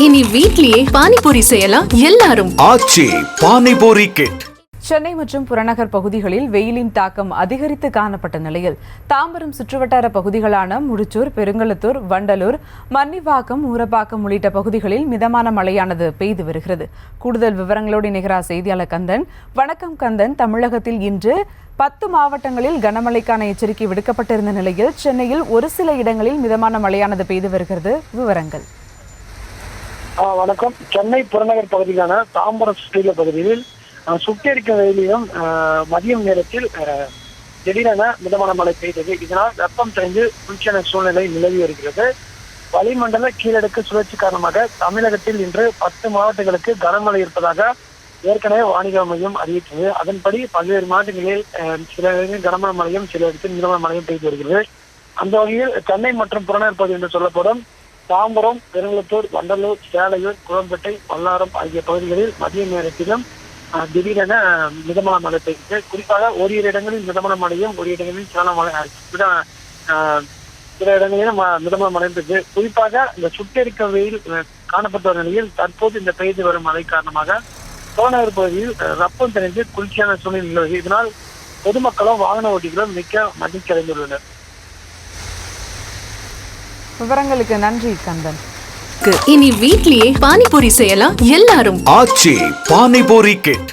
இனி வீட்லயே பானிபூரி செய்யலாம் எல்லாரும். ஆச்சி பானிபூரி கிட். சென்னை மற்றும் புறநகர் பகுதிகளில் வெயிலின் தாக்கம் அதிகரித்து காணப்பட்ட நிலையில் தாம்பரம் சுற்றுவட்டார பகுதிகளான முடிச்சூர், பெருங்களத்தூர், வண்டலூர், மன்னிவாக்கம், ஊரப்பாக்கம் உள்ளிட்ட பகுதிகளில் மிதமான மழையானது பெய்து வருகிறது. கூடுதல் விவரங்களோடு இணைகிறார் செய்தியாளர் கந்தன். வணக்கம் கந்தன். தமிழகத்தில் இன்று 10 மாவட்டங்களில் கனமழைக்கான எச்சரிக்கை விடுக்கப்பட்டிருந்த நிலையில் சென்னையில் ஒரு சில இடங்களில் மிதமான மழையானது பெய்து வருகிறது. விவரங்கள். வணக்கம். சென்னை புறநகர் பகுதியிலான தாம்பரம் சுற்றியுள்ள பகுதியில் சுட்டெரிக்கும் வெயிலையும் மதியம் நேரத்தில் திடீரென மிதமான மழை பெய்தது. இதனால் வெப்பம் தணிந்து குளிர்ச்சியான சூழ்நிலை நிலவி வருகிறது. வளிமண்டல கீழடுக்கு சுழற்சி காரணமாக தமிழகத்தில் இன்று 10 மாவட்டங்களுக்கு கனமழை இருப்பதாக ஏற்கனவே வானிலை மையம் அறிவித்தது. அதன்படி பல்வேறு மாவட்டங்களில் சில இடங்களில் கனமழை மழையும் சில இடத்தில் மிதமான மழையும் பெய்து வருகிறது. அந்த வகையில் சென்னை மற்றும் புறநகர் பகுதி என்று சொல்லப்படும் தாம்பரம், பெருங்களத்தூர், வண்டலூர், சேலையூர், குளம்பேட்டை, பல்லாரம் ஆகிய பகுதிகளில் மதிய நேரத்திலும் திடீரென மிதமான மழை பெய்தது. குறிப்பாக ஓரிரு இடங்களில் மிதமான மழையும் ஒரு இடங்களில் சில இடங்களிலும் மிதமான மழை பெய்தது. குறிப்பாக இந்த சுட்டெரிக்க வெயில் காணப்பட்ட ஒரு நிலையில் தற்போது இந்த பெய்து வரும் மழை காரணமாக புறநகர் பகுதியில் வெப்பம் தணிந்து குளிர்ச்சியான சூழ்நிலை நிலவுகிறது. இதனால் பொதுமக்களும் வாகன ஓட்டிகளும் மிக்க மகிழ்ச்சி அடைந்துள்ளனர். விவரங்களுக்கு நன்றி கந்தன். இனி வீட்லயே பானிபூரி செய்யலாம் எல்லாரும். ஆச்சி பானிபூரி கிட்.